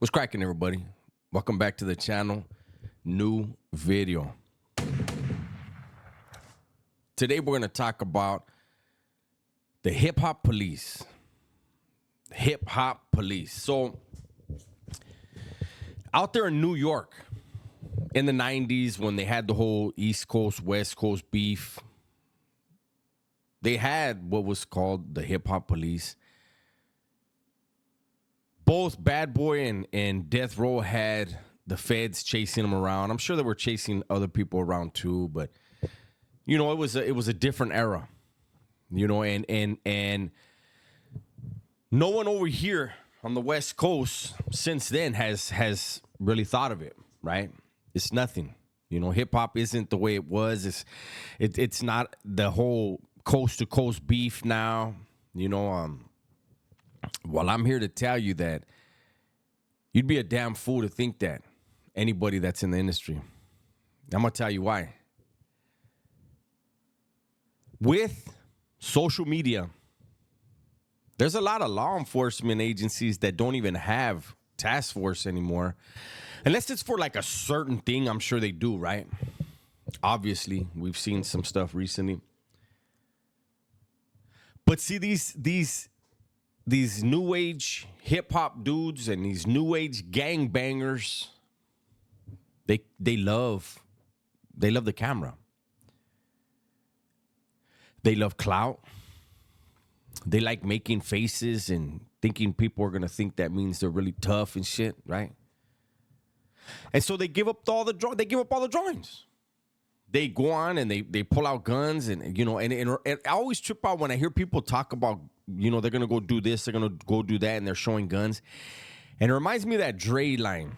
What's cracking, everybody? Welcome back to the channel. New video. Today we're going to talk about the hip-hop police. Hip-hop police. So, out there in New York, in the 90s, when they had the whole East Coast, West Coast beef, they had what was called the hip-hop police. Both Bad Boy and Death Row had the feds chasing them around. I'm sure they were chasing other people around too, but you know, it was a different era. You know, and no one over here on the West Coast since then has really thought of it, right? It's nothing. You know, hip hop isn't the way it was. It's not the whole coast to coast beef now. You know, well, I'm here to tell you that you'd be a damn fool to think that, anybody that's in the industry. I'm going to tell you why. With social media, there's a lot of law enforcement agencies that don't even have task force anymore. Unless it's for like a certain thing, I'm sure they do, right? Obviously, we've seen some stuff recently. But see, these new age hip hop dudes and these new age gangbangers, they love the camera. They love clout. They like making faces and thinking people are gonna think that means they're really tough and shit, right? And so they give up all the drawings. They go on and they pull out guns and you know and I always trip out when I hear people talk about, you know, they're gonna go do this, they're gonna go do that, and they're showing guns. And it reminds me of that Dre line.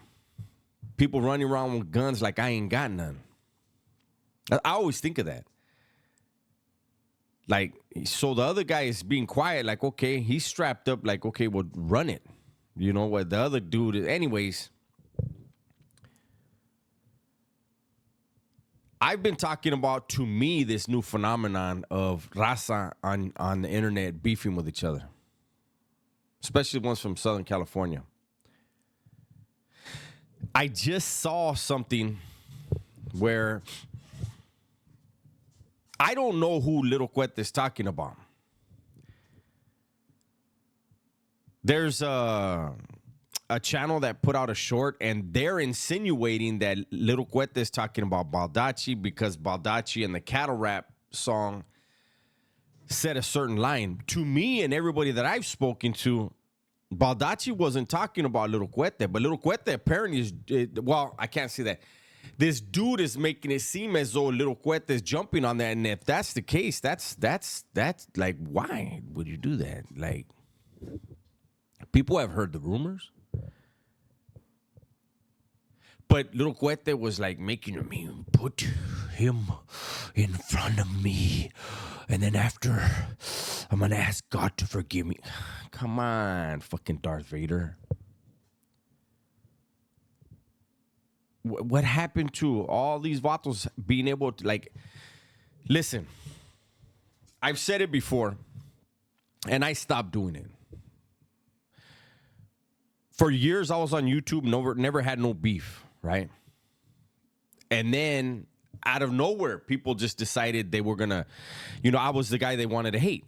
People running around with guns like I ain't got none. I always think of that. Like, so the other guy is being quiet, like, okay, he's strapped up, like, okay, well, run it. You know what the other dude is. Anyways, I've been talking about, to me, this new phenomenon of raza on the internet beefing with each other, especially ones from Southern California. I just saw something where I don't know who Little Cuete is talking about. There's a channel that put out a short, and they're insinuating that Little Cuete is talking about Baldacci because Baldacci in the Cattle Rap song said a certain line. To me and everybody that I've spoken to, Baldacci wasn't talking about Little Cuete, but Little Cuete apparently is, well, I can't say that. This dude is making it seem as though Little Cuete is jumping on that, and if that's the case, that's like, why would you do that? Like, people have heard the rumors. But Little Cuete was like making me put him in front of me. And then after, I'm going to ask God to forgive me. Come on, fucking Darth Vader. What happened to all these vatos being able to, like, listen, I've said it before, and I stopped doing it. For years, I was on YouTube, never had no beef. Right? And then out of nowhere, people just decided they were going to, you know, I was the guy they wanted to hate.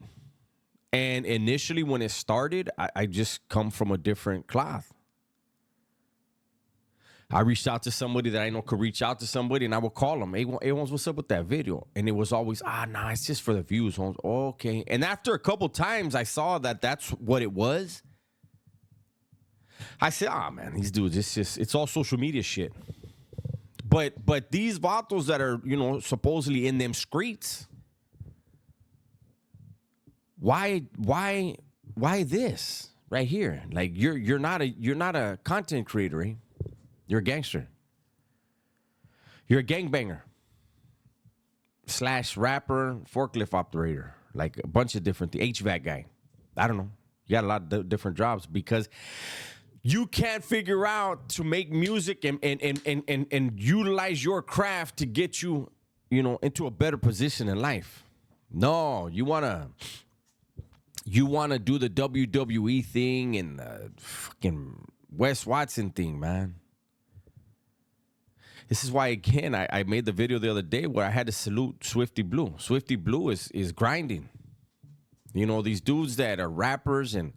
And initially when it started, I just come from a different cloth. I reached out to somebody that I know could reach out to somebody, and I would call them. Hey, Holmes, what's up with that video? And it was always, nah, it's just for the views, Holmes. Oh, okay. And after a couple times, I saw that that's what it was. I said, man, these dudes, it's all social media shit. But these vatos that are, you know, supposedly in them streets, why this right here? Like, you're not a content creator, eh? You're a gangster. You're a gangbanger / rapper, forklift operator, like a bunch of different HVAC guy. I don't know. You got a lot of different jobs because you can't figure out to make music and utilize your craft to get you, you know, into a better position in life. No, you wanna do the WWE thing and the fucking Wes Watson thing, man. This is why, again, I made the video the other day where I had to salute Swifty Blue. Swifty Blue is grinding. You know, these dudes that are rappers and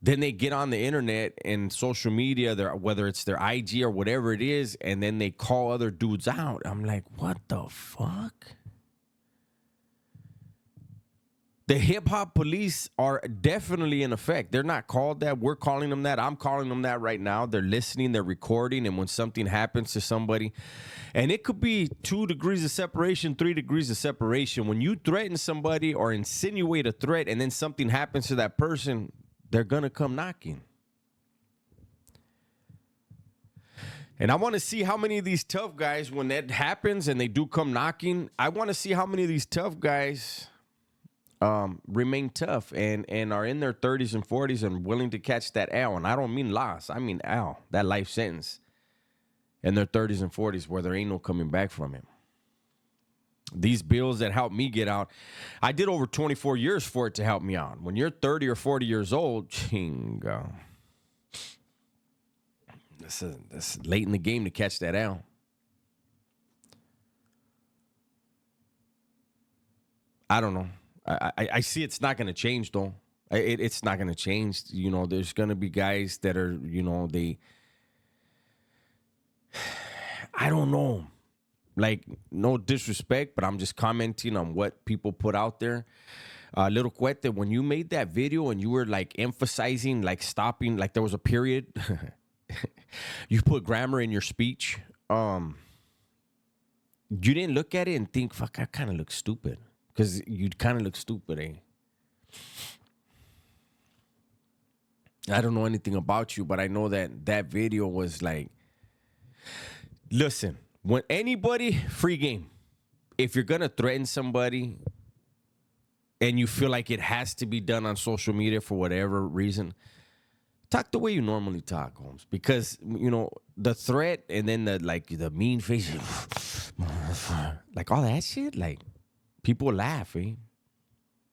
then they get on the internet and social media, whether it's their IG or whatever it is, and then they call other dudes out. I'm like, what the fuck? The hip-hop police are definitely in effect. They're not called that. We're calling them that. I'm calling them that right now. They're listening. They're recording. And when something happens to somebody, and it could be 2 degrees of separation, 3 degrees of separation. When you threaten somebody or insinuate a threat and then something happens to that person, they're going to come knocking. And I want to see how many of these tough guys, when that happens and they do come knocking, I want to see how many of these tough guys remain tough and are in their 30s and 40s and willing to catch that L. And I don't mean loss. I mean L, that life sentence in their 30s and 40s where there ain't no coming back from it. These bills that helped me get out, I did over 24 years for it to help me out. When you're 30 or 40 years old, chingo. That's late in the game to catch that L. I don't know. I see it's not going to change, though. It's not going to change. You know, there's going to be guys that are, you know, I don't know. Like, no disrespect, but I'm just commenting on what people put out there. Little Cuete, when you made that video and you were, like, emphasizing, like, stopping, like there was a period, you put grammar in your speech. You didn't look at it and think, fuck, I kind of look stupid. Because you kind of look stupid, eh? I don't know anything about you, but I know that video was like, listen, when anybody, free game, if you're going to threaten somebody and you feel like it has to be done on social media for whatever reason, talk the way you normally talk, Holmes. Because, you know, the threat and then the mean face, like all that shit, like, people laugh, eh?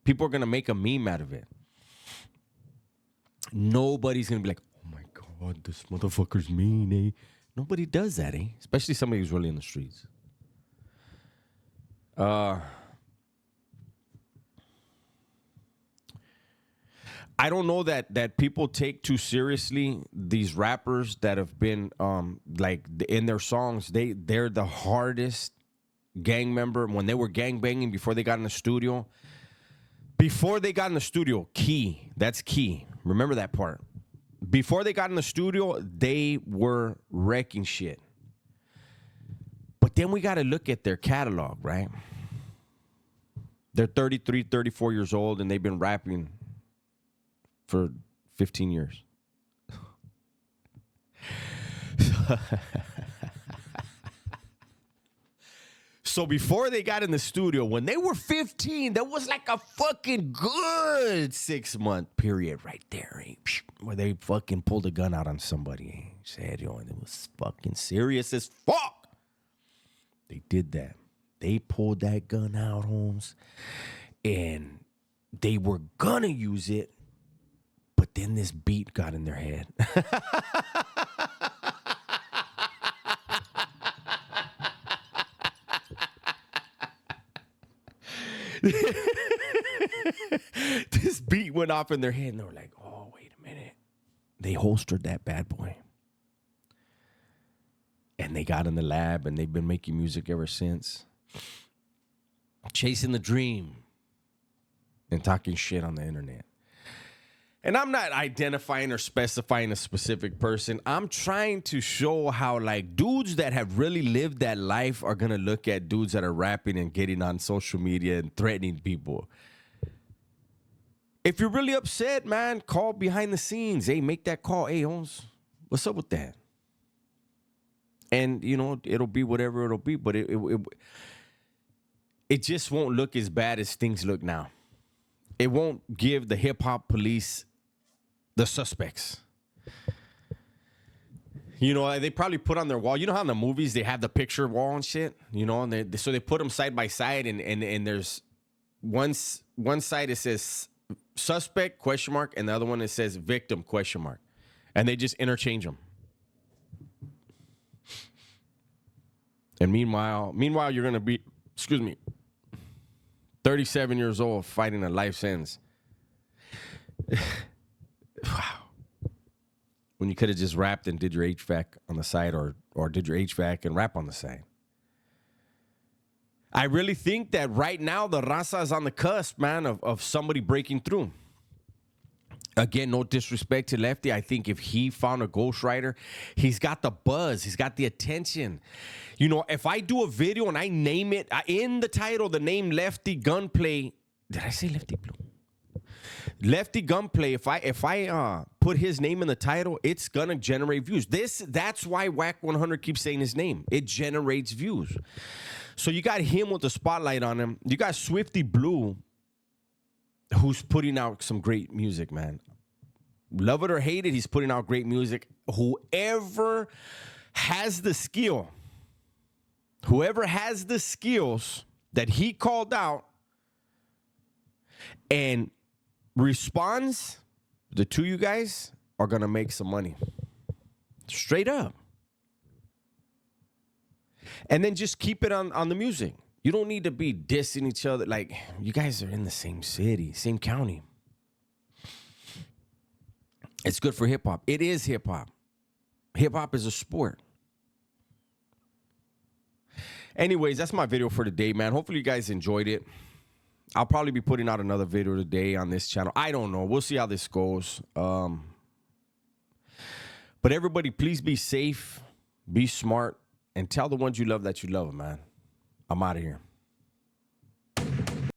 People are going to make a meme out of it. Nobody's going to be like, oh, my God, this motherfucker's mean, eh? Nobody does that, eh? Especially somebody who's really in the streets. I don't know that people take too seriously these rappers that have been, like, in their songs, they're the hardest gang member when they were gang banging before they got in the studio. Before they got in the studio, key. That's key. Remember that part. Before they got in the studio, they were wrecking shit. But then we got to look at their catalog, right? They're 33, 34 years old, and they've been rapping for 15 years. So before they got in the studio, when they were 15, that was like a fucking good 6-month period right there, eh? Where they fucking pulled a gun out on somebody. Eh? Said, yo, and it was fucking serious as fuck. They did that. They pulled that gun out, Holmes, and they were gonna use it, but then this beat got in their head. This beat went off in their head, and they were like, oh, wait a minute. They holstered that bad boy. And they got in the lab, and they've been making music ever since. Chasing the dream and talking shit on the internet. And I'm not identifying or specifying a specific person. I'm trying to show how, like, dudes that have really lived that life are going to look at dudes that are rapping and getting on social media and threatening people. If you're really upset, man, call behind the scenes. Hey, make that call. Hey, Holmes, what's up with that? And, you know, it'll be whatever it'll be, but it just won't look as bad as things look now. It won't give the hip-hop police the suspects. You know, they probably put on their wall. You know how in the movies they have the picture wall and shit? You know, and so they put them side by side, and there's one side it says suspect, question mark, and the other one it says victim, question mark. And they just interchange them. And meanwhile, you're going to be, 37 years old fighting a life sentence. Wow. When you could have just rapped and did your HVAC on the side or did your HVAC and rap on the side. I really think that right now the raza is on the cusp, man, of somebody breaking through. Again, no disrespect to Lefty. I think if he found a ghostwriter, he's got the buzz. He's got the attention. You know, if I do a video and I name it, in the title, the name Lefty Gunplay. Did I say Lefty Blue? Lefty Gunplay, if I put his name in the title, it's going to generate views. That's why Whack 100 keeps saying his name. It generates views. So you got him with the spotlight on him. You got Swifty Blue, who's putting out some great music, man. Love it or hate it, he's putting out great music. Whoever has the skills that he called out and responds, the two of you guys are going to make some money. Straight up. And then just keep it on the music. You don't need to be dissing each other. Like, you guys are in the same city, same county. It's good for hip-hop. It is hip-hop. Hip-hop is a sport. Anyways, that's my video for today, man. Hopefully you guys enjoyed it. I'll probably be putting out another video today on this channel. I don't know. We'll see how this goes. But everybody, please be safe, be smart, and tell the ones you love that you love them, man. I'm out of here.